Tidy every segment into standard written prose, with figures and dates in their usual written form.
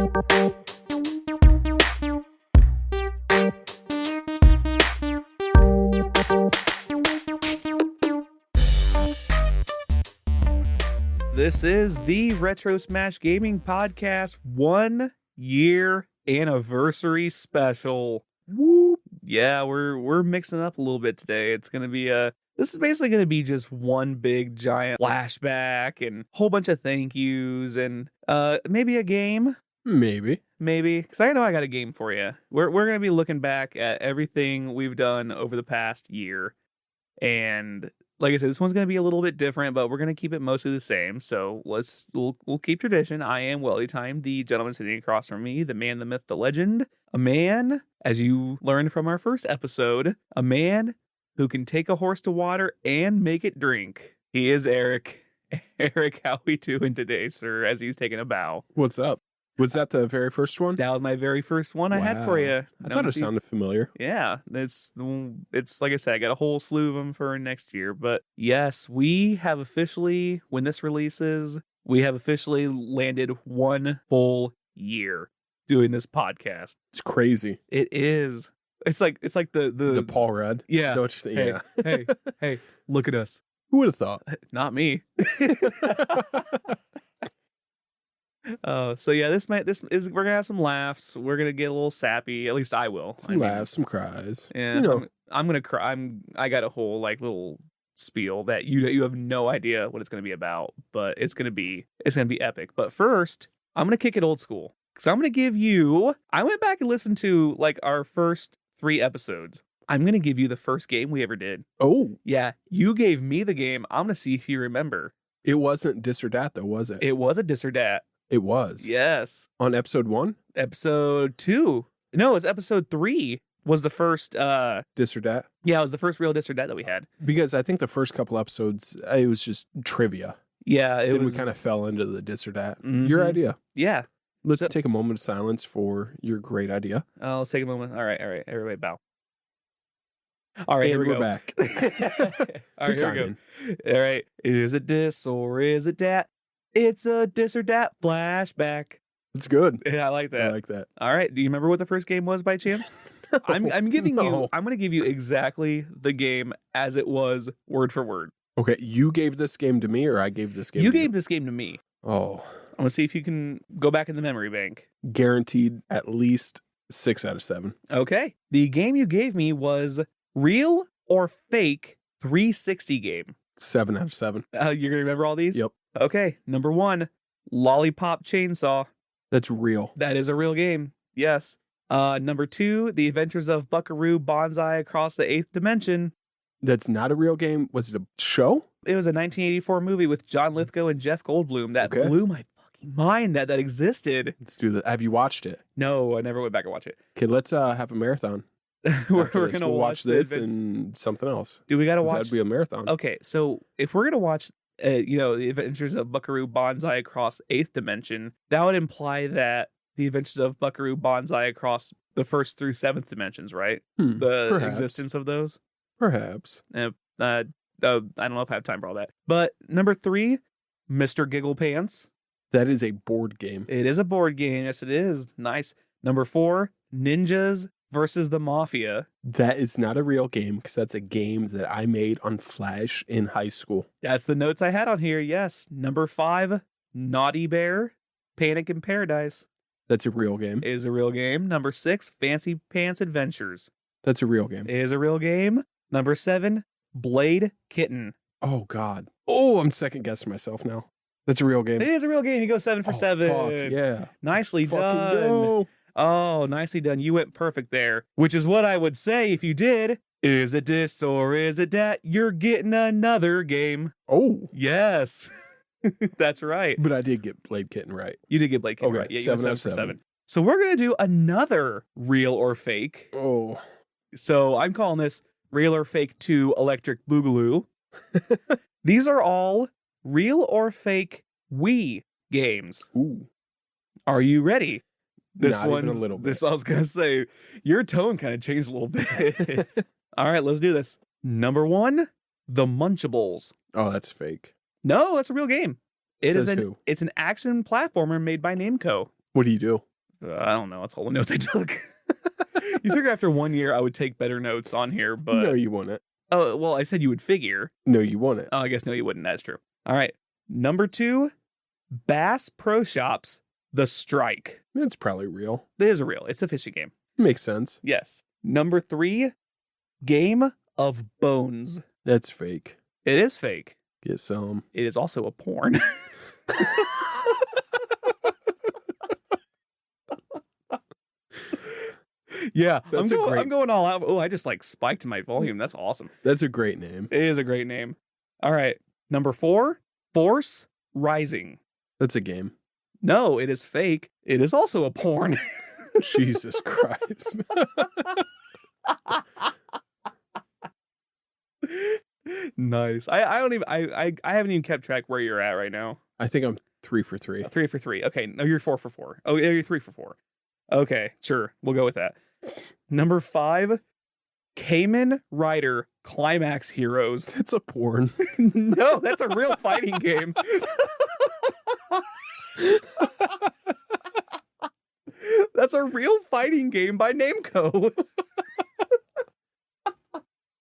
This is the Retro Smash Gaming Podcast 1 year anniversary special. Whoop! Yeah, we're mixing up a little bit today. It's gonna be this is basically gonna be just one big giant flashback and a whole bunch of thank yous and maybe a game. Maybe, because I know I got a game for you. We're gonna be looking back at everything we've done over the past year, and like I said, this one's going to be a little bit different, but we're going to keep it mostly the same. So we'll keep tradition. I am Weldy Time, the gentleman sitting across from me, the man, the myth, the legend, a man, as you learned from our first episode, a man who can take a horse to water and make it drink. He is Eric. Eric, how we doing today, sir? As he's taking a bow. What's up? Was that the very first one? That was my very first one I had for you. I thought it sounded familiar. Yeah, it's like I said, I got a whole slew of them for next year. But yes, we have officially, when this releases, we have officially landed 1 full year doing this podcast. It's crazy. It is. It's like the Paul Rudd. Yeah. Is that what you're thinking? Hey, look at us. Who would have thought? Not me. So yeah, we're gonna have some laughs. We're gonna get a little sappy. At least I will. Some laughs, some cries. Yeah, you know. I'm gonna cry. I got a whole little spiel that you have no idea what it's gonna be about, but it's gonna be epic. But first, I'm gonna kick it old school because I'm gonna give you. I went back and listened to our first 3 episodes. I'm gonna give you the first game we ever did. Oh, yeah, you gave me the game. I'm gonna see if you remember. It wasn't Dis or Dat though, was it? It was a Dis or Dat. It was. Yes. On episode 1? Episode 2. No, it's episode 3 was the first Dis or Dat? Yeah, it was the first real Dis or Dat that we had. Because I think the first couple episodes it was just trivia. Yeah, then we kind of fell into the Dis or Dat. Mm-hmm. Your idea. Yeah. Let's take a moment of silence for your great idea. Let's take a moment. All right. Everybody bow. All right, and here we go. Back. All right, here we go. All right. Is it Dis or is it Dat? It's a Dis or Dat flashback. It's good. Yeah, I like that. I like that. All right. Do you remember what the first game was by chance? No, I'm giving no. you. I'm going to give you exactly the game as it was, word for word. Okay, you gave this game to me, or I gave this game? You to gave this game to me. Oh, I'm gonna see if you can go back in the memory bank. Guaranteed at least 6 out of 7. Okay. The game you gave me was Real or Fake 360 game. 7 out of 7. You're gonna remember all these? Yep. Okay. Number 1, Lollipop Chainsaw. That's real. That is a real game. Yes. Number 2, The Adventures of Buckaroo Banzai Across the 8th Dimension. That's not a real game. Was it a show? It was a 1984 movie with John Lithgow and Jeff Goldblum that blew my fucking mind that existed. Let's do that. Have you watched it? No, I never went back and watched it. Okay, let's have a marathon. we're going to watch this and something else. Do we got to watch? That'd be a marathon. Okay, so if we're going to watch The Adventures of Buckaroo Banzai Across 8th Dimension, that would imply that The Adventures of Buckaroo Banzai Across the 1st through 7th dimensions, right? The existence of those? Perhaps. I don't know if I have time for all that. But number 3, Mr. Giggle Pants. That is a board game. It is a board game. Yes, it is. Nice. Number 4, Ninjas versus the Mafia. That is not a real game because that's a game that I made on Flash in high school. That's the notes I had on here. Yes. Number 5, Naughty Bear, Panic in Paradise. That's a real game. It is a real game. Number 6, Fancy Pants Adventures. That's a real game. It is a real game. Number 7, Blade Kitten. Oh, God. Oh, I'm second guessing myself now. That's a real game. It is a real game. You go 7 for 7. Fuck, yeah. Nicely done. Go. Oh, nicely done. You went perfect there, which is what I would say if you did. Is it Dis or is it Dat? You're getting another game. Oh. Yes. That's right. But I did get Blade Kitten right. You did get Blade Kitten right. Yeah, you went 7 for 7. So we're going to do another real or fake. Oh. So I'm calling this Real or Fake 2 Electric Boogaloo. These are all real or fake Wii games. Ooh. Are you ready? Not even a little bit. I was going to say, your tone kind of changed a little bit. All right, let's do this. Number 1, The Munchables. Oh, that's fake. No, that's a real game. It's an action platformer made by Namco. What do you do? I don't know. That's all the notes I took. You figure after 1 year, I would take better notes on here, but... No, you wouldn't. Oh, well, I said you would figure. No, you wouldn't. Oh, I guess no, you wouldn't. That's true. All right. Number 2, Bass Pro Shops, The Strike. It's probably real. It is real. It's a fishing game. Makes sense. Yes. Number 3, Game of Bones. That's fake. It is fake. Get some. It is also a porn. Yeah, That's I'm going all out. Oh, I just like spiked my volume. That's awesome. That's a great name. It is a great name. All right. Number 4, Force Rising. That's a game. No, it is fake. It is also a porn. Jesus Christ. Nice. I don't even I haven't even kept track where you're at right now. I think I'm 3 for 3. 3 for 3. Okay. No, you're 4 for 4. Oh, yeah, you're 3 for 4. Okay, sure. We'll go with that. Number 5, Kamen Rider Climax Heroes. That's a porn. No, that's a real fighting game. That's a real fighting game by Namco.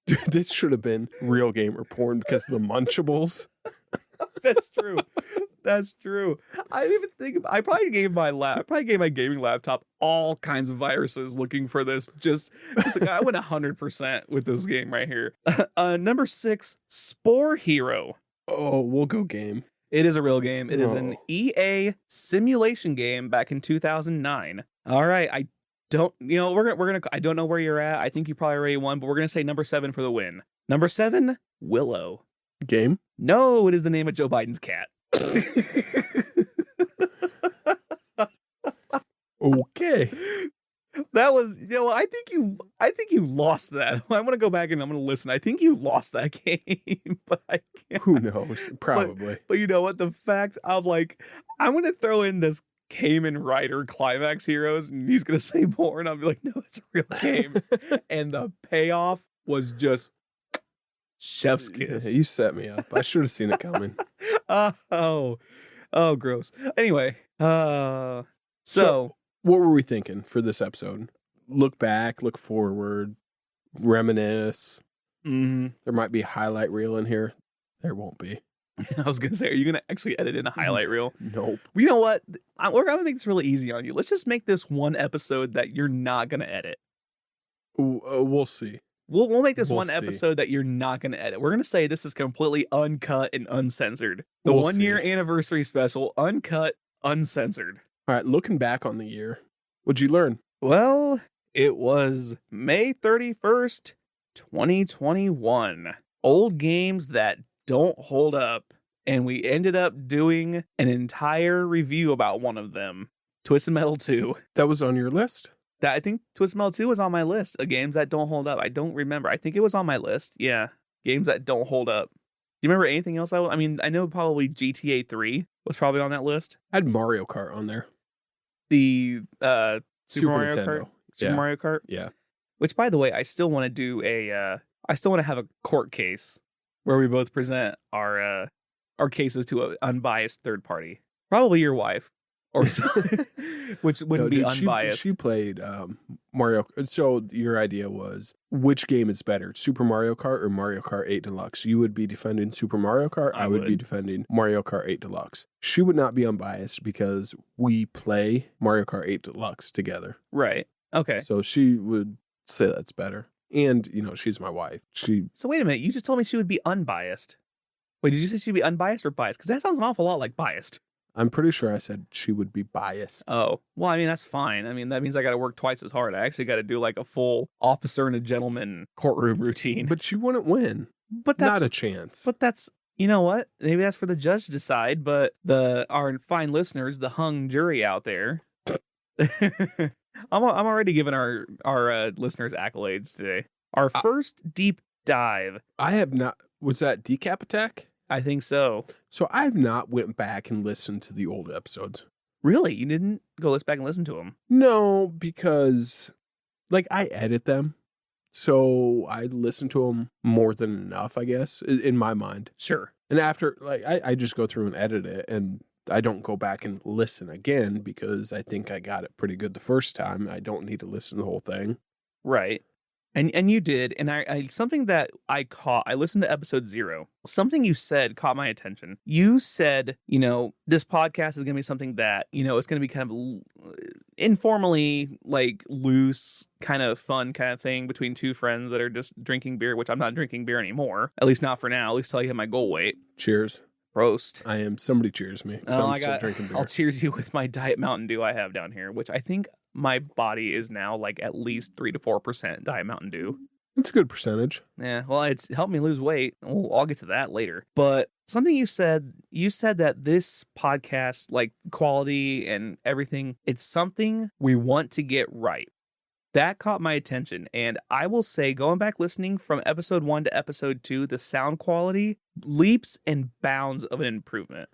Dude, this should have been real game or porn because of the Munchables. That's true. That's true. I didn't even think I probably gave my gaming laptop all kinds of viruses looking for this. Just it's like I went 100% with this game right here. Number 6, Spore Hero. Oh, we'll go game. It is a real game. It is an EA simulation game back in 2009. All right, I don't know where you're at. I think you probably already won, but we're gonna say number 7 for the win. Number 7, Willow. Game? No, it is the name of Joe Biden's cat. Okay. That was, I think you lost that. I'm going to go back and I'm going to listen. I think you lost that game, but I can't. Who knows? Probably. But you know what? The fact I'm like, I'm going to throw in this Kamen Rider Climax Heroes and he's going to say more and I'll be like, no, it's a real game. And the payoff was just chef's kiss. Yeah, you set me up. I should have seen it coming. Oh, gross. Anyway, so what were we thinking for this episode? Look back, look forward, reminisce. Mm-hmm. There might be a highlight reel in here. There won't be. I was going to say, are you going to actually edit in a highlight reel? Nope. You know what? We're going to make this really easy on you. Let's just make this one episode that you're not going to edit. We'll see. We'll make this We'll one see. episode that you're not going to edit. We're going to say this is completely uncut and uncensored. The We'll 1 year see. anniversary special, uncut, uncensored. All right, looking back on the year, what'd you learn? Well, it was May 31st, 2021. Old games that don't hold up. And we ended up doing an entire review about one of them, Twisted Metal 2. That was on your list? I think Twisted Metal 2 was on my list of games that don't hold up. I don't remember. I think it was on my list. Yeah. Games that don't hold up. Do you remember anything else? I mean, I know probably GTA 3 was probably on that list. I had Mario Kart on there. The Super Mario Nintendo. Kart. Super Mario Kart. Yeah. Which, by the way, I still want to do I still want to have a court case where we both present our cases to an unbiased third party. Probably your wife. Or so, which wouldn't be unbiased. She played Mario. So your idea was which game is better, Super Mario Kart or Mario Kart 8 Deluxe? You would be defending Super Mario Kart. I would be defending Mario Kart 8 Deluxe. She would not be unbiased because we play Mario Kart 8 Deluxe together. Right. Okay. So she would say that's better. And, she's my wife. So wait a minute. You just told me she would be unbiased. Wait, did you say she'd be unbiased or biased? Because that sounds an awful lot like biased. I'm pretty sure I said she would be biased. Oh, well, I mean, that's fine. I mean, that means I got to work twice as hard. I actually got to do like a full officer and a gentleman courtroom routine. But she wouldn't win. But that's not a chance. But that's, you know what? Maybe that's for the judge to decide. But our fine listeners, the hung jury out there, I'm already giving our listeners accolades today. Our first deep dive. I have not. Was that Decap Attack? I think so. So I've not went back and listened to the old episodes. Really? You didn't go back and listen to them? No, because I edit them. So I listen to them more than enough, I guess, in my mind. Sure. And after, I just go through and edit it. And I don't go back and listen again because I think I got it pretty good the first time. I don't need to listen to the whole thing. Right. And you did, and I something that I caught, I listened to episode 0. Something you said caught my attention. You said, this podcast is going to be something that, it's going to be kind of informally, like loose, kind of fun kind of thing between two friends that are just drinking beer, which I'm not drinking beer anymore. At least not for now. At least till I hit my goal weight. Cheers. Roast. Somebody cheers me. I'm still drinking beer. I'll cheers you with my Diet Mountain Dew I have down here, which I think my body is now like at least 3 to 4% Diet Mountain Dew. It's a good percentage. Yeah, well, it's helped me lose weight. I'll get to that later. But something you said that this podcast, like quality and everything, it's something we want to get right. That caught my attention, and I will say, going back listening from episode 1 to episode 2, the sound quality leaps and bounds of an improvement.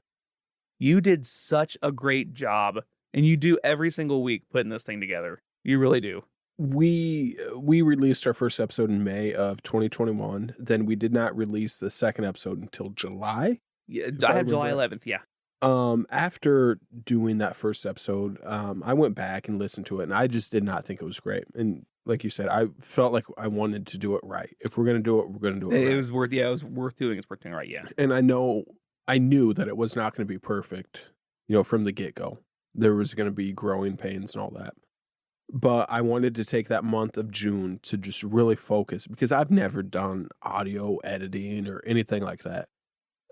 You did such a great job, and you do every single week putting this thing together. You really do. We released our first episode in May of 2021. Then we did not release the second episode until July. Yeah, I have July 11th, yeah. After doing that first episode, I went back and listened to it, and I just did not think it was great. And like you said, I felt like I wanted to do it right. If we're going to do it, we're going to do it right. It was worth doing. It's worth doing right, yeah. And I knew that it was not going to be perfect, from the get-go. There was going to be growing pains and all that. But I wanted to take that month of June to just really focus, because I've never done audio editing or anything like that.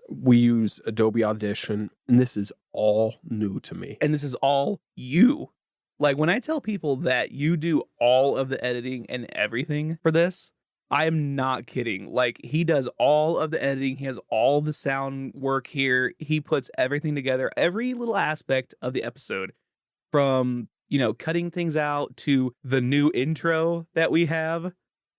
We use Adobe Audition, and this is all new to me. And this is all you. Like, when I tell people that you do all of the editing and everything for this, I am not kidding. Like, he does all of the editing. He has all the sound work here. He puts everything together, every little aspect of the episode, from, cutting things out to the new intro that we have.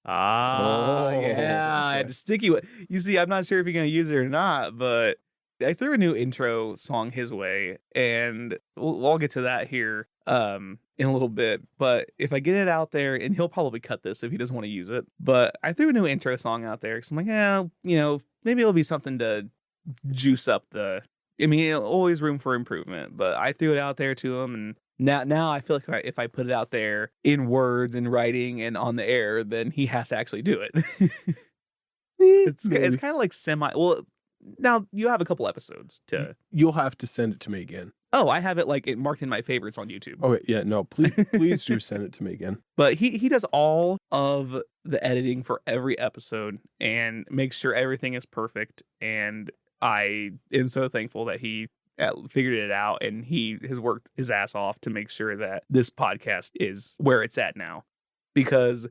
Yeah, I had to sticky. You see, I'm not sure if you're going to use it or not, but I threw a new intro song his way, and we'll get to that here in a little bit. But if I get it out there, and he'll probably cut this if he doesn't want to use it, but I threw a new intro song out there because I'm like, maybe it'll be something to juice up always room for improvement, but I threw it out there to him, and now I feel like if I put it out there in words and writing and on the air, then he has to actually do it. It's kind of like well, now you have a couple episodes to. You'll have to send it to me again. Oh, I have it marked in my favorites on YouTube. Oh yeah, no, please do send it to me again. But he does all of the editing for every episode and makes sure everything is perfect. And I am so thankful that he figured it out, and he has worked his ass off to make sure that this podcast is where it's at now. Because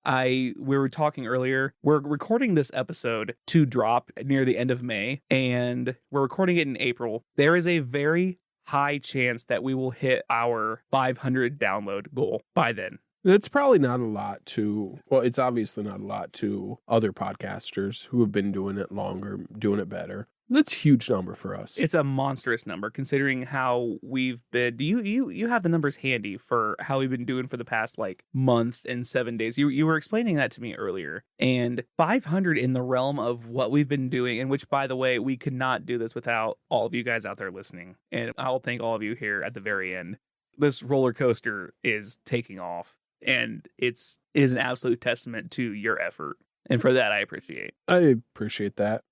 we were talking earlier, we're recording this episode to drop near the end of May, and we're recording it in April. There is a very high chance that we will hit our 500 download goal by then. It's probably not a lot it's obviously not a lot to other podcasters who have been doing it longer, doing it better. That's a huge number for us. It's a monstrous number considering how we've been. Do you have the numbers handy for how we've been doing for the past month and 7 days? You were explaining that to me earlier. And 500 in the realm of what we've been doing, and which, by the way, we could not do this without all of you guys out there listening. And I'll thank all of you here at the very end. This roller coaster is taking off, and it is an absolute testament to your effort. And for that, I appreciate. I appreciate that.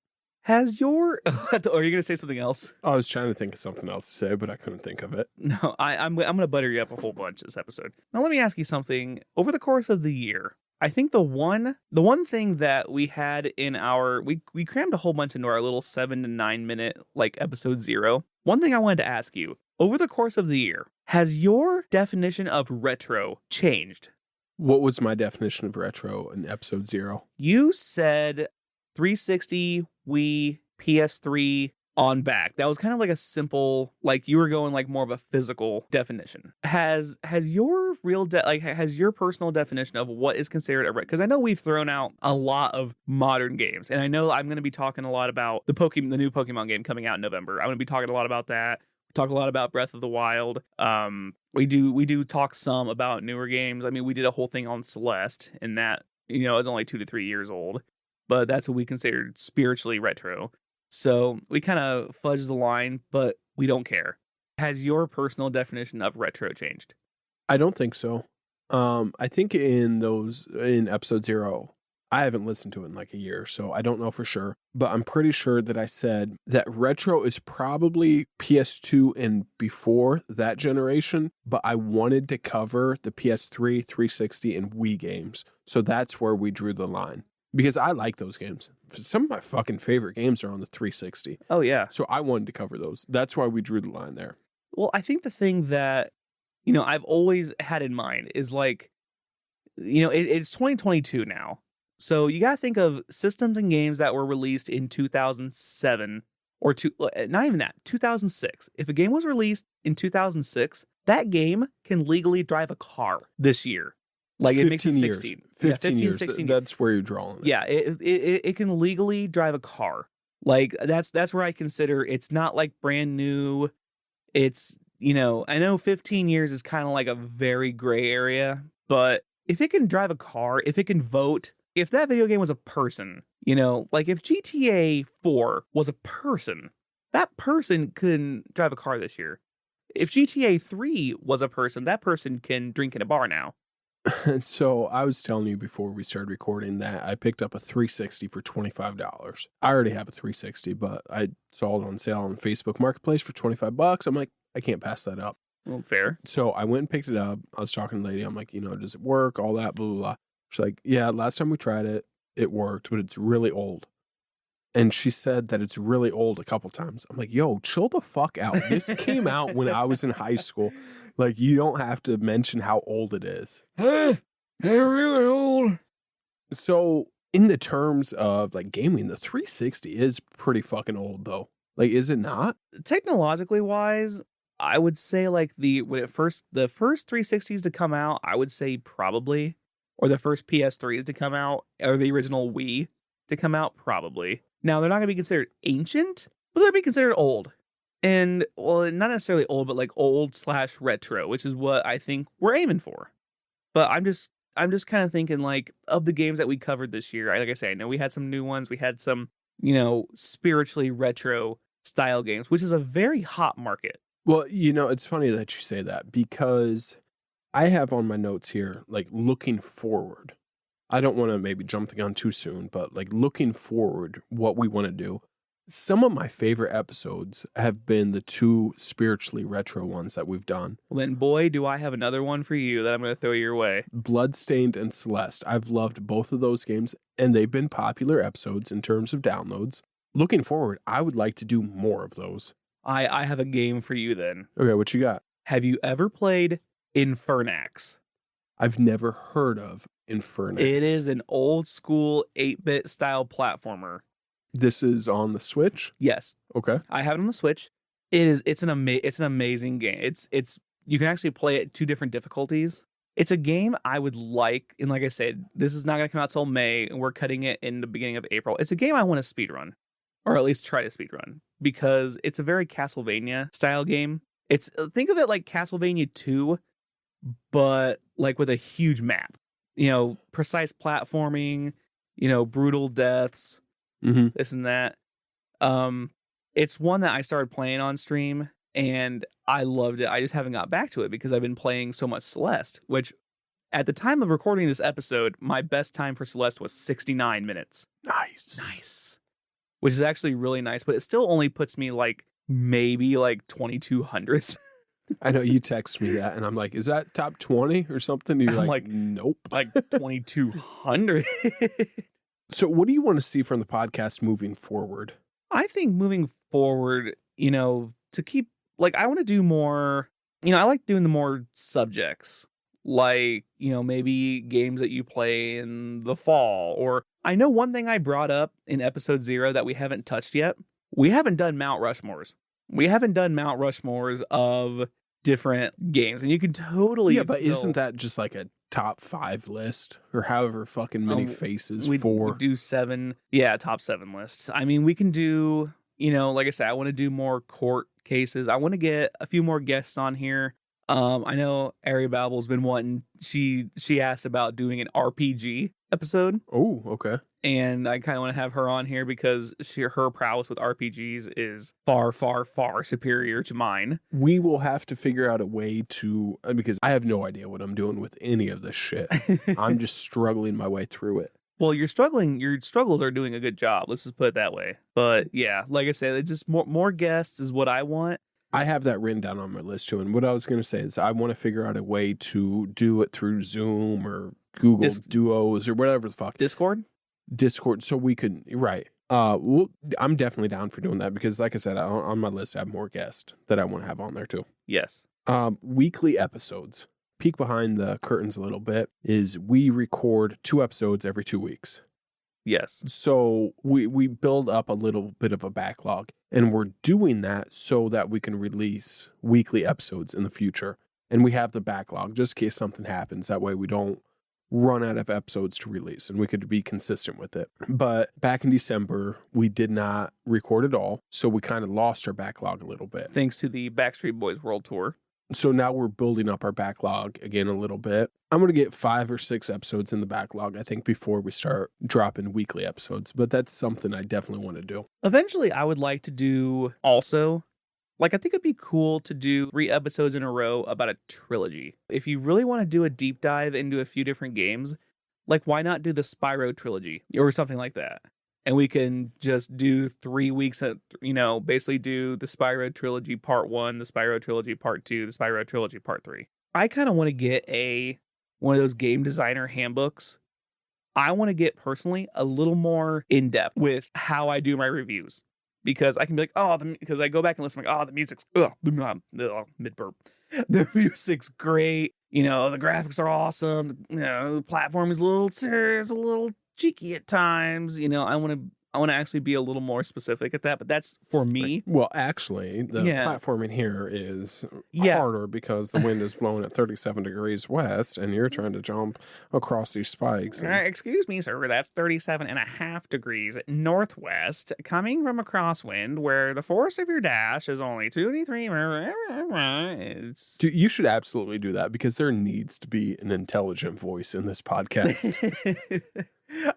Has your... Are you going to say something else? I was trying to think of something else to say, but I couldn't think of it. No, I'm going to butter you up a whole bunch this episode. Now, let me ask you something. Over the course of the year, I think the one thing that we had in our... We crammed a whole bunch into our little 7 to 9 minute, episode 0. One thing I wanted to ask you. Over the course of the year, has your definition of retro changed? What was my definition of retro in episode 0? You said 360, Wii, PS3, on back. That was kind of like a simple, you were going more of a physical definition. Has your has your personal definition of what is considered a retro? Because I know we've thrown out a lot of modern games, and I know I'm going to be talking a lot about the new Pokemon game coming out in November. I'm going to be talking a lot about that. Talk a lot about Breath of the Wild. We do talk some about newer games. I mean, we did a whole thing on Celeste, and that is only 2 to 3 years old, but that's what we considered spiritually retro. So we kind of fudged the line. But We don't care. Has your personal definition of retro changed? I don't think so. I think in episode 0, I haven't listened to it in like a year, so I don't know for sure. But I'm pretty sure that I said that retro is probably PS2 and before that generation, but I wanted to cover the PS3, 360, and Wii games. So that's where we drew the line. Because I like those games. Some of my fucking favorite games are on the 360. Oh, yeah. So I wanted to cover those. That's why we drew the line there. Well, I think the thing that, I've always had in mind is like, it's 2022 now. So you got to think of systems and games that were released in 2007 or not even that, 2006. If a game was released in 2006, that game can legally drive a car this year. Like it makes it 16. 15 years. 16. That's where you're drawing it. Yeah, it can legally drive a car. Like that's where I consider it's not like brand new. It's, I know 15 years is kind of like a very gray area, but if it can drive a car, if it can vote, if that video game was a person, like if GTA 4 was a person, that person couldn't drive a car this year. If GTA 3 was a person, that person can drink in a bar now. So I was telling you before we started recording that I picked up a 360 for $25. I already have a 360, but I saw it on sale on Facebook Marketplace for $25. I'm like, I can't pass that up. Well, fair. So I went and picked it up. I was talking to the lady. I'm like, does it work? All that, blah, blah, blah. She's like, yeah, last time we tried it, it worked, but it's really old. And she said that it's really old a couple times. I'm like, yo, chill the fuck out. This came out when I was in high school. Like, you don't have to mention how old it is. They're really old. So, in the terms of, like, gaming, the 360 is pretty fucking old, though. Like, is it not? Technologically wise, I would say, like, the first 360s to come out, I would say probably. Or the first PS3s to come out, or the original Wii to come out, probably. Now, they're not going to be considered ancient, but they'll be considered old. And, well, not necessarily old, but like old/retro, which is what I think we're aiming for. But I'm just kind of thinking, like, of the games that we covered this year, like I say, I know we had some new ones. We had some, spiritually retro style games, which is a very hot market. Well, it's funny that you say that because I have on my notes here, like, looking forward. I don't want to maybe jump the gun too soon, but like looking forward, what we want to do. Some of my favorite episodes have been the 2 spiritually retro ones that we've done. Well, then, boy, do I have another one for you that I'm going to throw your way. Bloodstained and Celeste. I've loved both of those games, and they've been popular episodes in terms of downloads. Looking forward, I would like to do more of those. I have a game for you then. Okay, what you got? Have you ever played Infernax? I've never heard of Infernax. It is an old school 8-bit style platformer. This is on the Switch? Yes. Okay. I have it on the Switch. It's an amazing game. It's you can actually play it 2 different difficulties. It's a game I would like, and like I said, this is not going to come out till May, and we're cutting it in the beginning of April. It's a game I want to speedrun, or at least try to speedrun, because it's a very Castlevania style game. Think of it like Castlevania 2, but like with a huge map. Precise platforming, brutal deaths, this and that. It's one that I started playing on stream, and I loved it. I just haven't got back to it because I've been playing so much Celeste, which at the time of recording this episode, my best time for Celeste was 69 minutes. Nice. Which is actually really nice, but it still only puts me like maybe like 2200th. I know you text me that, and I'm like, is that top 20 or something? And you're like, nope. Like 2200. So what do you want to see from the podcast moving forward? I think moving forward, to keep, like, I want to do more, I like doing the more subjects, like, maybe games that you play in the fall. Or I know one thing I brought up in episode 0 that we haven't touched yet. We haven't done Mount Rushmores. We haven't done Mount Rushmores of different games, and you can totally... Yeah, but isn't that just like a top 5 list, or however fucking many faces? We 4. do 7. Yeah, top 7 lists. I mean, we can do, like I said, I want to do more court cases. I want to get a few more guests on here. I know Ari Babbel's been wanting... She asked about doing an RPG episode. Oh, okay. and I kind of want to have her on here because her prowess with RPGs is far, far, far superior to mine. We will have to figure out a way to, because I have no idea what I'm doing with any of this shit. I'm just struggling my way through it. Well, your struggles are doing a good job. Let's just put it that way. But yeah, like I said, it's just more guests is what I want. I have that written down on my list too. And what I was going to say is I want to figure out a way to do it through Zoom or Google Duos or whatever the fuck. Discord, so we could, right. I'm definitely down for doing that because like I said, on my list, I have more guests that I want to have on there too. Yes. Weekly episodes. Peek behind the curtains a little bit is we record 2 episodes every 2 weeks. Yes. So we build up a little bit of a backlog, and we're doing that so that we can release weekly episodes in the future. And we have the backlog just in case something happens. That way we don't run out of episodes to release and we could be consistent with it. But back in December, we did not record at all. So we kind of lost our backlog a little bit. Thanks to the Backstreet Boys World Tour. So now we're building up our backlog again a little bit. I'm going to get 5 or 6 episodes in the backlog, I think, before we start dropping weekly episodes. But that's something I definitely want to do. Eventually, I would like to do also, I think it'd be cool to do 3 episodes in a row about a trilogy. If you really want to do a deep dive into a few different games, why not do the Spyro trilogy or something like that? And we can just do 3 weeks at, basically do the Spyro trilogy part 1, the Spyro trilogy part 2, the Spyro trilogy part 3. I kind of want to get one of those game designer handbooks. I want to get personally a little more in depth with how I do my reviews because I can be like, because I go back and listen, the music's mid burp. The music's great. The graphics are awesome. The platform is a little serious, a little cheeky at times. I want to actually be a little more specific at that, but that's for me. Well, actually, the platform in here is harder because the wind is blowing at 37 degrees west and you're trying to jump across these spikes. Excuse me, sir, that's 37.5 degrees northwest coming from a crosswind where the force of your dash is only 23. You should absolutely do that because there needs to be an intelligent voice in this podcast.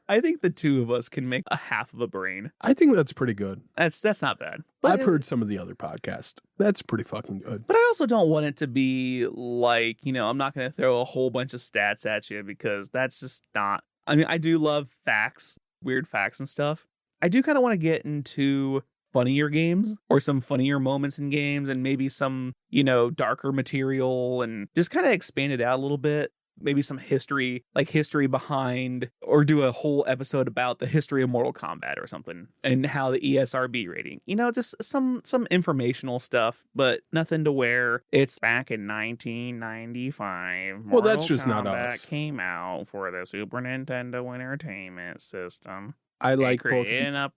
I think the 2 of us can make a half of a brain. I think that's pretty good. That's not bad. But I've heard some of the other podcasts. That's pretty fucking good. But I also don't want it to be I'm not going to throw a whole bunch of stats at you because that's just not. I mean, I do love facts, weird facts and stuff. I do kind of want to get into funnier games or some funnier moments in games and maybe some, darker material and just kind of expand it out a little bit. Maybe some history behind, or do a whole episode about the history of Mortal Kombat or something and how the ESRB rating, just some informational stuff, but nothing to where it's back in 1995. Well, that's just Kombat not us. Came out for the Super Nintendo Entertainment System. I like both. God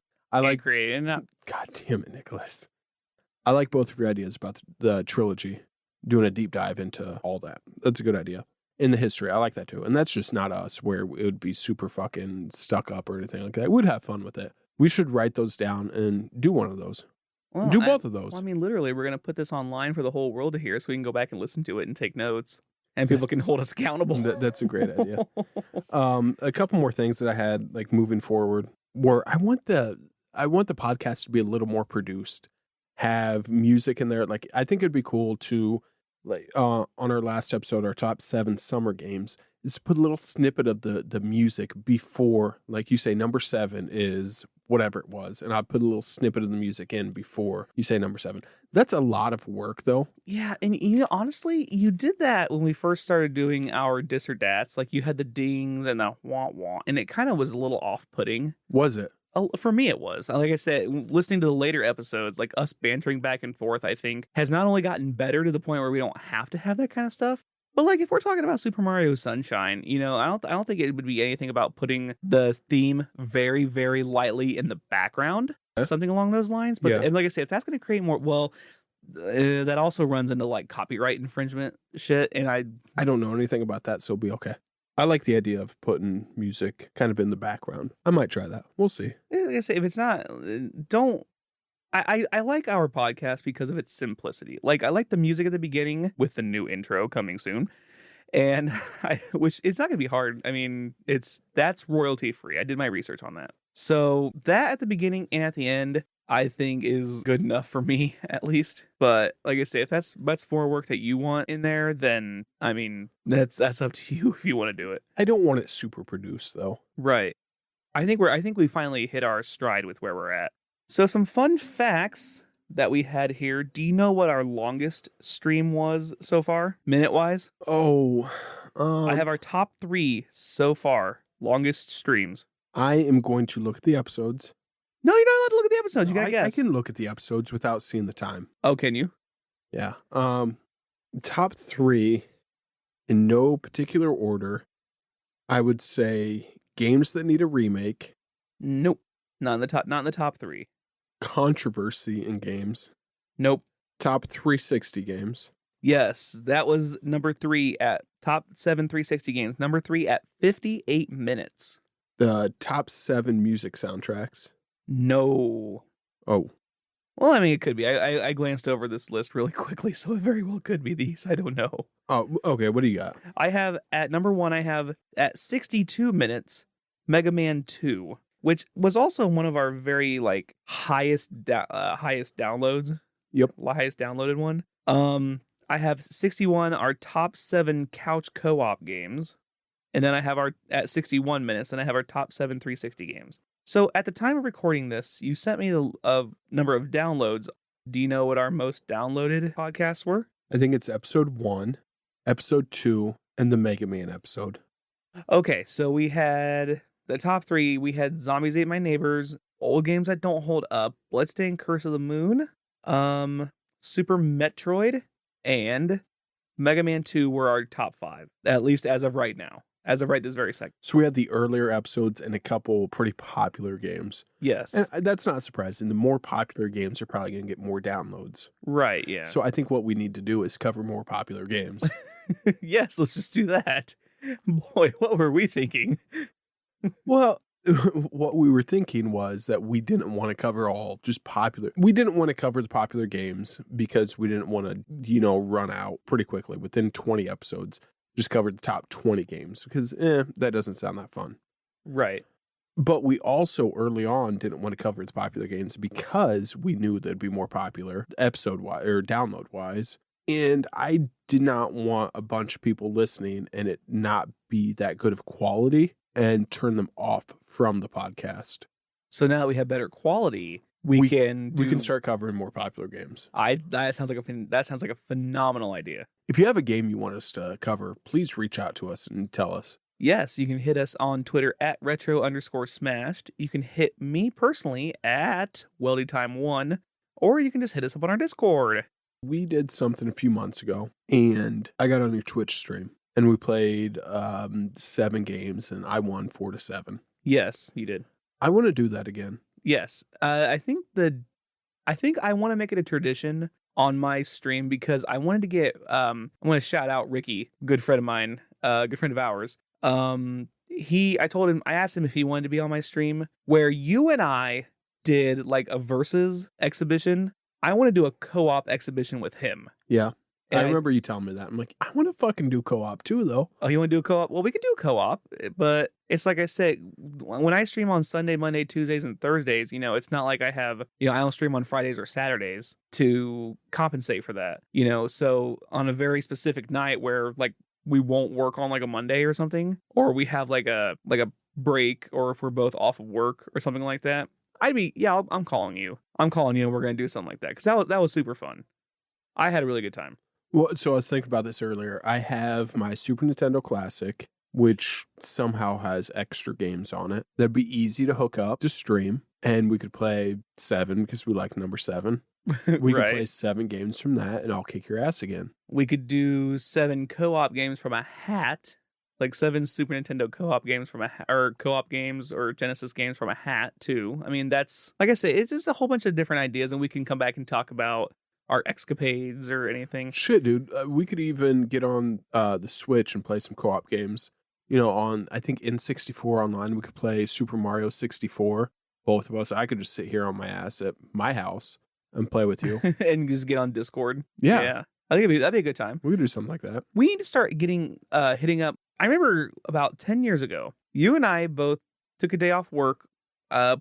damn it, Nicholas. I like both of your ideas about the trilogy, doing a deep dive into all that. That's a good idea. In the history, I like that too. And that's just not us where it would be super fucking stuck up or anything like that. We'd have fun with it. We should write those down and do one of those. Well, do both of those. Well, I mean, literally, we're going to put this online for the whole world to hear so we can go back and listen to it and take notes. And people can hold us accountable. That's a great idea. A couple more things that I had moving forward were I want the podcast to be a little more produced, have music in there. I think it'd be cool to on our last episode, our top 7 summer games, is put a little snippet of the music before, you say, number 7 is whatever it was, and I put a little snippet of the music in before you say number 7. That's a lot of work, though. Yeah, and honestly, you did that when we first started doing our dis or dats. You had the dings and the wah wah, and it kind of was a little off-putting. Was it? For me, it was. Like I said, listening to the later episodes, us bantering back and forth, I think, has not only gotten better to the point where we don't have to have that kind of stuff, but if we're talking about Super Mario Sunshine, I don't think it would be anything about putting the theme very, very lightly in the background, something along those lines. But and like I said, if that's going to create more, that also runs into copyright infringement shit, and I don't know anything about that, so it'll be okay. I like the idea of putting music kind of in the background. I might try that. We'll see. Like I say, if it's not, don't. I like our podcast because of its simplicity. I like the music at the beginning with the new intro coming soon. And which it's not gonna be hard. I mean, that's royalty free. I did my research on that. So that at the beginning and at the end, I think is good enough for me at least. But like I say, if that's more work that you want in there, then I mean that's up to you if you want to do it. I don't want it super produced though. Right. I think we finally hit our stride with where we're at. So some fun facts that we had here. Do you know what our longest stream was so far, minute-wise? Oh, I have our top 3 so far, longest streams. I am going to look at the episodes. No, you're not allowed to look at the episodes. You gotta guess. I can look at the episodes without seeing the time. Oh, can you? Yeah. Top 3, in no particular order, I would say games that need a remake. Nope. Not in the top 3. Controversy in games. Nope. Top 360 games. Yes, that was number 3 at top 7 360 games. Number 3 at 58 minutes. The top 7 music soundtracks. No. Oh. Well, I mean, it could be. I glanced over this list really quickly, so it very well could be these. I don't know. Oh, okay. What do you got? I have at number 1, I have at 62 minutes, Mega Man 2. Which was also one of our very highest downloads. Yep. Highest downloaded one. I have 61 our top 7 couch co-op games. And then I have at 61 minutes, and I have our top 7 360 games. So at the time of recording this, you sent me a number of downloads. Do you know what our most downloaded podcasts were? I think it's episode 1, episode 2, and the Mega Man episode. Okay, so we had the top 3, we had Zombies Ate My Neighbors, Old Games That Don't Hold Up, Bloodstained Curse of the Moon, Super Metroid, and Mega Man 2 were our top 5, at least as of right now. As of right this very second. So we had the earlier episodes and a couple pretty popular games. Yes. And that's not surprising. The more popular games are probably going to get more downloads. Right, yeah. So I think what we need to do is cover more popular games. Yes, let's just do that. Boy, what were we thinking? Well, what we were thinking was that we didn't want to cover we didn't want to cover the popular games because we didn't want to, run out pretty quickly within 20 episodes. Just cover the top 20 games because that doesn't sound that fun. Right. But we also early on didn't want to cover the popular games because we knew they'd be more popular episode-wise or download-wise. And I did not want a bunch of people listening and it not be that good of quality and turn them off from the podcast. So now that we have better quality, we can start covering more popular games. That sounds like a phenomenal idea. If you have a game you want us to cover, please reach out to us and tell us. Yes, you can hit us on Twitter at retro_smashed. You can hit me personally at WeldyTime1, or you can just hit us up on our Discord. We did something a few months ago, and I got on your Twitch stream, and we played 7 games, and I won 4-7. Yes, you did. I want to do that again. Yes, I think I want to make it a tradition on my stream because I wanted to get I want to shout out Ricky, good friend of mine, good friend of ours. I asked him if he wanted to be on my stream where you and I did like a versus exhibition. I want to do a co-op exhibition with him. Yeah. And I remember you telling me that. I'm like, I want to fucking do co-op too, though. Oh, you want to do a co-op? Well, we could do a co-op, but it's like I said, when I stream on Sunday, Monday, Tuesdays, and Thursdays, it's not like I have, I don't stream on Fridays or Saturdays to compensate for that, so on a very specific night where like we won't work on like a Monday or something, or we have like a break, or if we're both off of work or something like that, I'm calling you. I'm calling you and we're going to do something like that because that was super fun. I had a really good time. Well, so I was thinking about this earlier. I have my Super Nintendo Classic, which somehow has extra games on it. That'd be easy to hook up to stream, and we could play 7 because we like number 7. We could play 7 games from that, and I'll kick your ass again. We could do 7 co-op games from a hat, like 7 Super Nintendo co-op games from or co-op games or Genesis games from a hat too. I mean, that's like I say, it's just a whole bunch of different ideas, and we can come back and talk about our escapades or anything. Shit, dude. We could even get on the Switch and play some co-op games. On, I think, N64 online, we could play Super Mario 64. Both of us. I could just sit here on my ass at my house and play with you. And just get on Discord. Yeah. I think that'd be a good time. We could do something like that. We need to start hitting up. I remember about 10 years ago, you and I both took a day off work,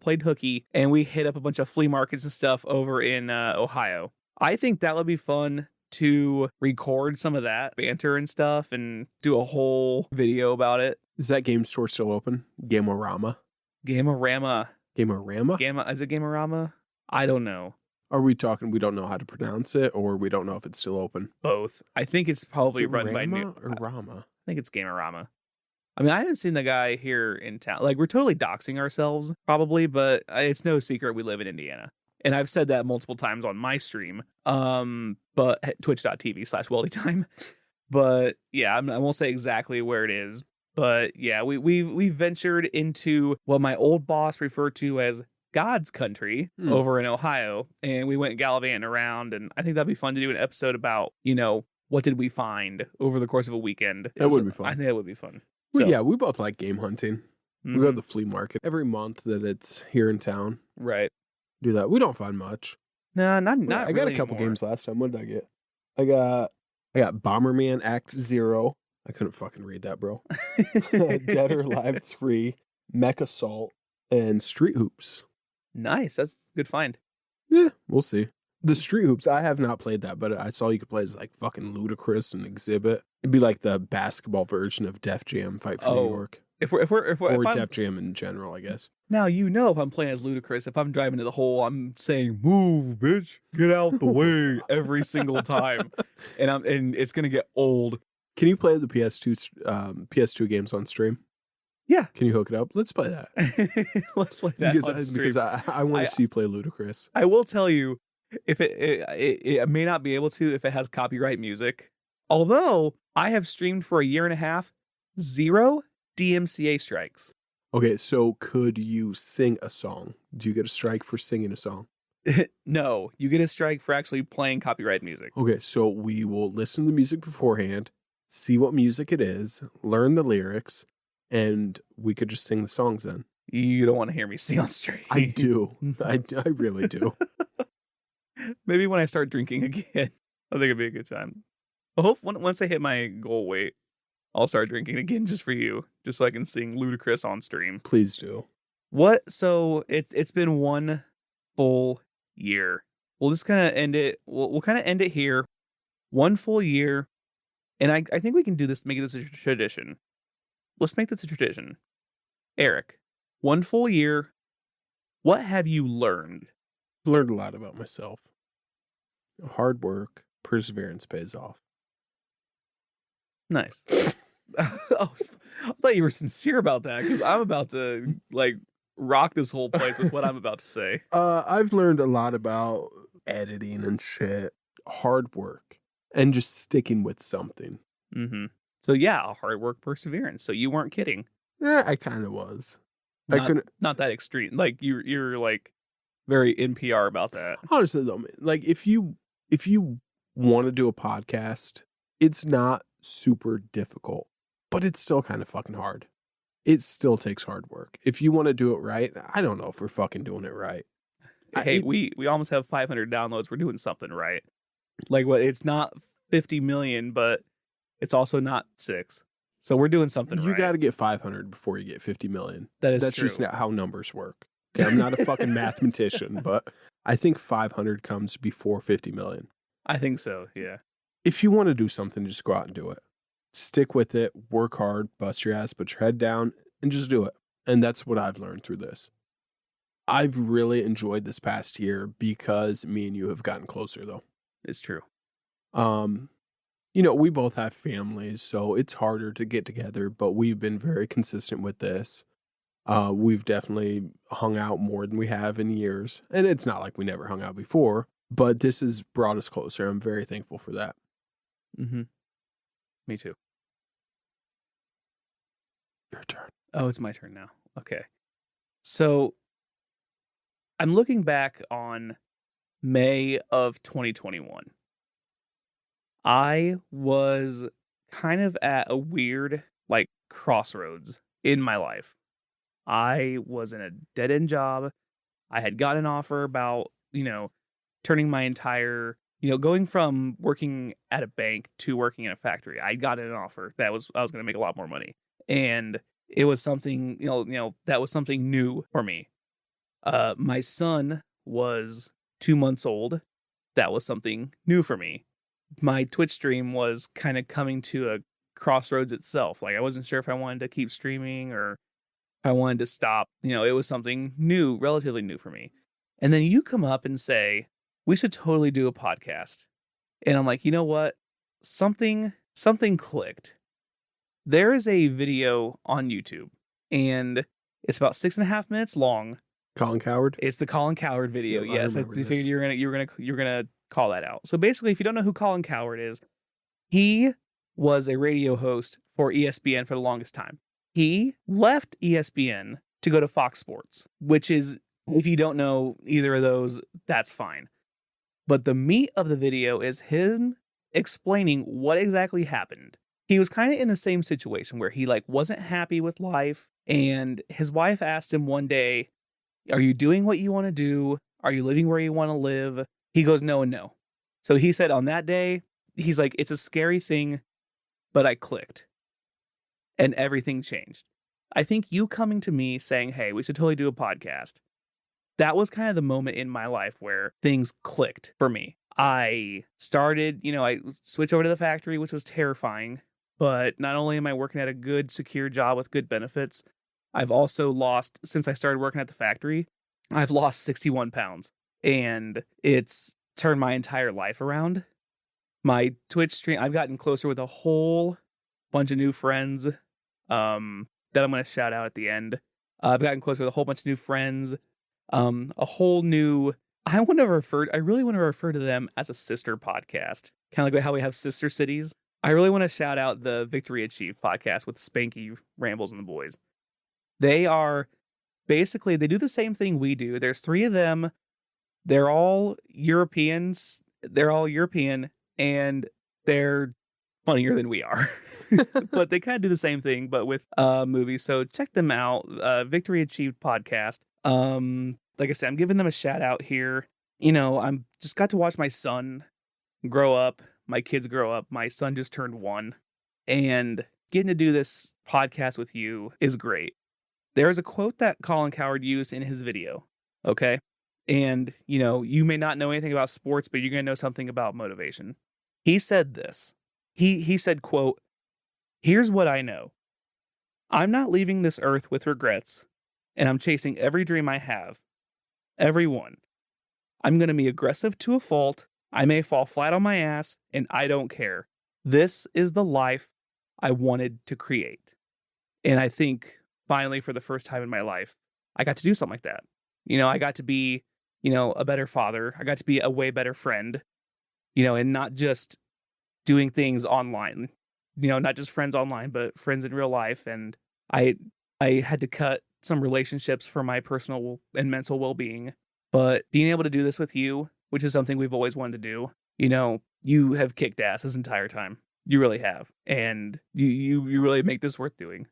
played hooky, and we hit up a bunch of flea markets and stuff over in Ohio. I think that would be fun to record some of that banter and stuff and do a whole video about it. Is that game store still open? Gamerama? Gamerama. Gamerama? Is it Gamerama? I don't know. Are we talking we don't know how to pronounce it, or we don't know if it's still open? Both. I think it's probably run Rama by new or Rama? I think it's Gamerama. I mean, I haven't seen the guy here in town. Like, we're totally doxing ourselves, probably, but it's no secret we live in Indiana. And I've said that multiple times on my stream, but twitch.tv/weldytime. But yeah, I won't say exactly where it is. But yeah, we ventured into what my old boss referred to as God's country over in Ohio. And we went gallivanting around. And I think that'd be fun to do an episode about, what did we find over the course of a weekend. That would be fun. I think that would be fun. Well, So, yeah, we both like game hunting. We go to the flea market every month that it's here in town. right. Do that. We don't find much. No, not I got really a couple anymore. games last time. What did I get? I got Bomberman Act 0. I couldn't fucking read that, bro. Dead or Alive 3, Mech Assault, and Street Hoops. Nice. That's a good find. Yeah, we'll see. The Street Hoops, I have not played that, but I saw you could play as like fucking Ludacris and Exhibit. It'd be like the basketball version of Def Jam Fight for New York. Or Def Jam in general, I guess. Now, if I'm playing as Ludacris, if I'm driving to the hole, I'm saying, "Move, bitch, get out the way," every single time. And it's going to get old. Can you play the PS2 games on stream? Yeah. Can you hook it up? Let's play that. Let's play that on stream. Because I want to see you play Ludacris. I will tell you, if it may not be able to if it has copyright music. Although I have streamed for a year and a half, 0 DMCA strikes. Okay, so could you sing a song? Do you get a strike for singing a song? No, you get a strike for actually playing copyright music. Okay, so we will listen to the music beforehand, see what music it is, learn the lyrics, and we could just sing the songs then. You don't want to hear me sing on stream. I do. I really do. Maybe when I start drinking again, I think it'd be a good time. I hope once I hit my goal weight, I'll start drinking again just for you, just so I can sing Ludacris on stream. Please do. What? So it's been one full year. We'll just kind of end it. We'll kind of end it here. 1 full year, and I think we can do this. Make this a tradition. Let's make this a tradition. Eric, 1 full year. What have you learned? Learned a lot about myself. Hard work, perseverance pays off. Nice. Oh, I thought you were sincere about that because I'm about to rock this whole place with what I'm about to say. I've learned a lot about editing and shit, hard work, and just sticking with something. Mm-hmm. So yeah, hard work, perseverance. So you weren't kidding. Yeah, I kind of was. Not that extreme. Like you're like very NPR about that. Honestly though, man, like if you want to do a podcast, it's not super difficult, but it's still kind of fucking hard. It still takes hard work. If you want to do it right, I don't know if we're fucking doing it right. Hey, we almost have 500 downloads. We're doing something right. Like what? It's not 50 million, but it's also not 6. So we're doing something right. You got to get 500 before you get 50 million. That's true. Just not how numbers work. Okay, I'm not a fucking mathematician, but I think 500 comes before 50 million. I think so, yeah. If you want to do something, just go out and do it. Stick with it, work hard, bust your ass, put your head down, and just do it. And that's what I've learned through this. I've really enjoyed this past year because me and you have gotten closer, though. It's true. We both have families, so it's harder to get together, but we've been very consistent with this. We've definitely hung out more than we have in years. And it's not like we never hung out before, but this has brought us closer. I'm very thankful for that. Mm-hmm. Me too. Your turn. Oh, it's my turn now. Okay. So I'm looking back on May of 2021. I was kind of at a weird, crossroads in my life. I was in a dead-end job. I had got an offer about, turning my entire going from working at a bank to working in a factory, I got an offer I was going to make a lot more money. And it was something, that was something new for me. My son was 2 months old. That was something new for me. My Twitch stream was kind of coming to a crossroads itself. Like, I wasn't sure if I wanted to keep streaming or if I wanted to stop. It was something new, relatively new for me. And then you come up and say, we should totally do a podcast. And I'm like, you know what? Something clicked. There is a video on YouTube, and it's about 6.5 minutes long. Colin Cowherd? It's the Colin Cowherd video. Yeah, yes, I figured you're gonna call that out. So basically, if you don't know who Colin Cowherd is, he was a radio host for ESPN for the longest time. He left ESPN to go to Fox Sports, which is, if you don't know either of those, that's fine. But the meat of the video is him explaining what exactly happened. He was kind of in the same situation where he wasn't happy with life, and his wife asked him one day, are you doing what you want to do? Are you living where you want to live? He goes, no and no. So he said on that day, he's like, it's a scary thing, but I clicked. And everything changed. I think you coming to me saying, hey, we should totally do a podcast, that was kind of the moment in my life where things clicked for me. I started, I switched over to the factory, which was terrifying. But not only am I working at a good, secure job with good benefits, I've also lost, since I started working at the factory, I've lost 61 pounds. And it's turned my entire life around. My Twitch stream, I've gotten closer with a whole bunch of new friends that I'm going to shout out at the end. I've gotten closer with a whole bunch of new friends. A whole new, I really want to refer to them as a sister podcast. Kind of like how we have sister cities. I really want to shout out the Victory Achieved podcast with Spanky, Rambles, and the boys. They are basically, they do the same thing we do. There's 3 of them. They're all Europeans. They're all European, and they're funnier than we are. But they kind of do the same thing, but with movies. So check them out. Victory Achieved podcast. Like I said, I'm giving them a shout out here. I'm just got to watch my son grow up. My kids grow up. My son just turned 1, and getting to do this podcast with you is great. There is a quote that Colin Cowherd used in his video. Okay. And, you may not know anything about sports, but you're going to know something about motivation. He said this. He said, quote, here's what I know. I'm not leaving this earth with regrets, and I'm chasing every dream I have. Every one. I'm going to be aggressive to a fault. I may fall flat on my ass, and I don't care. This is the life I wanted to create. And I think, finally, for the first time in my life, I got to do something like that. I got to be, a better father. I got to be a way better friend, and not just doing things online. Not just friends online, but friends in real life. And I had to cut some relationships for my personal and mental well-being. But being able to do this with you, which is something we've always wanted to do, you have kicked ass this entire time. You really have. And you really make this worth doing.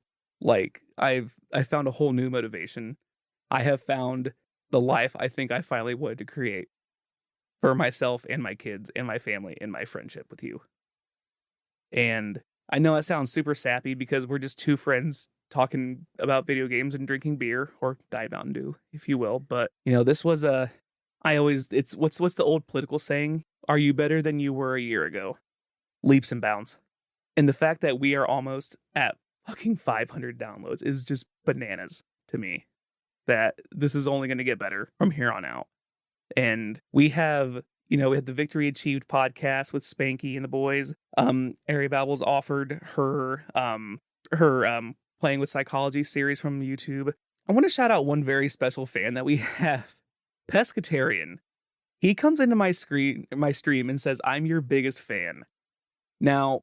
I found a whole new motivation. I have found the life I think I finally wanted to create for myself and my kids and my family and my friendship with you. And I know that sounds super sappy because we're just 2 friends talking about video games and drinking beer, or Diet Mountain Dew, if you will. But, this was it's what's the old political saying? Are you better than you were a year ago? Leaps and bounds. And the fact that we are almost at fucking 500 downloads is just bananas to me. That this is only going to get better from here on out. And we have, we had the Victory Achieved podcast with Spanky and the boys. Ari Babbles offered her Playing with Psychology series from YouTube. I want to shout out one very special fan that we have, Pescatarian. He comes into my stream and says, I'm your biggest fan. Now,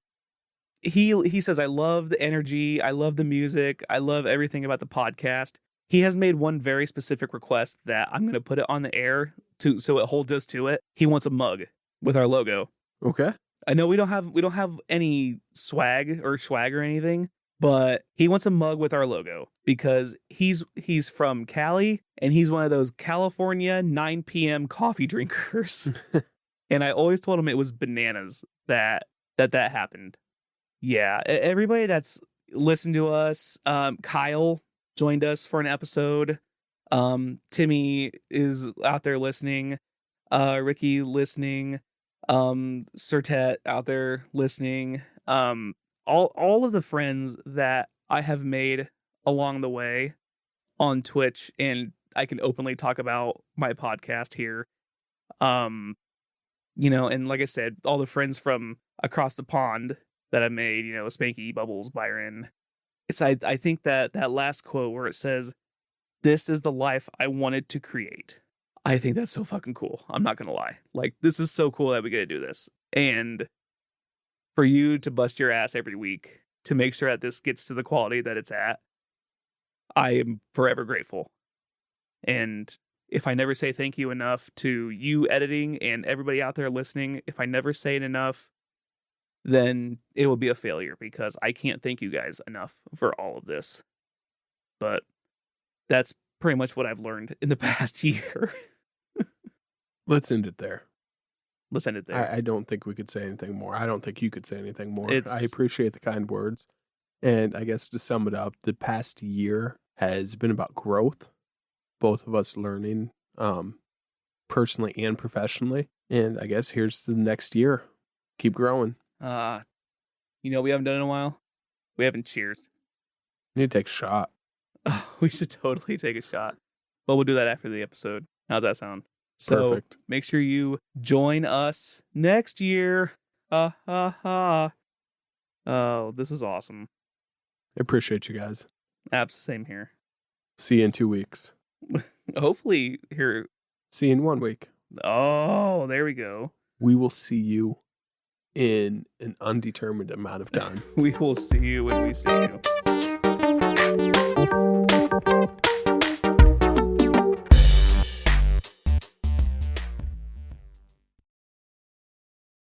he says, I love the energy, I love the music, I love everything about the podcast. He has made one very specific request that I'm going to put it on the air so it holds us to it. He wants a mug with our logo. Okay. I know we don't have any swag or anything, but he wants a mug with our logo because he's from Cali and he's one of those California 9 p.m. coffee drinkers. And I always told him it was bananas that happened. Yeah, everybody that's listened to us, Kyle joined us for an episode. Timmy is out there listening. Ricky listening. Sertet out there listening. All of the friends that I have made along the way on Twitch, and I can openly talk about my podcast here. And like I said, all the friends from across the pond that I made, Spanky, Bubbles, Byron. I think that last quote where it says, "This is the life I wanted to create." I think that's so fucking cool. I'm not going to lie. Like, this is so cool that we get to do this. And for you to bust your ass every week to make sure that this gets to the quality that it's at, I am forever grateful. And if I never say thank you enough to you editing and everybody out there listening, if I never say it enough, then it will be a failure because I can't thank you guys enough for all of this. But that's pretty much what I've learned in the past year. Let's end it there. Let's end it there. I don't think we could say anything more. I don't think you could say anything more. I appreciate the kind words. And I guess to sum it up, the past year has been about growth. Both of us learning personally and professionally. And I guess here's the next year. Keep growing. We haven't done in a while? We haven't cheers. We need to take a shot. We should totally take a shot. But we'll do that after the episode. How's that sound? So Perfect. Make sure you join us next year. Oh, this is awesome. I appreciate you guys. Same here. See you in 2 weeks. Hopefully here. See you in 1 week. Oh, there we go. We will see you in an undetermined amount of time. We will see you when we see you.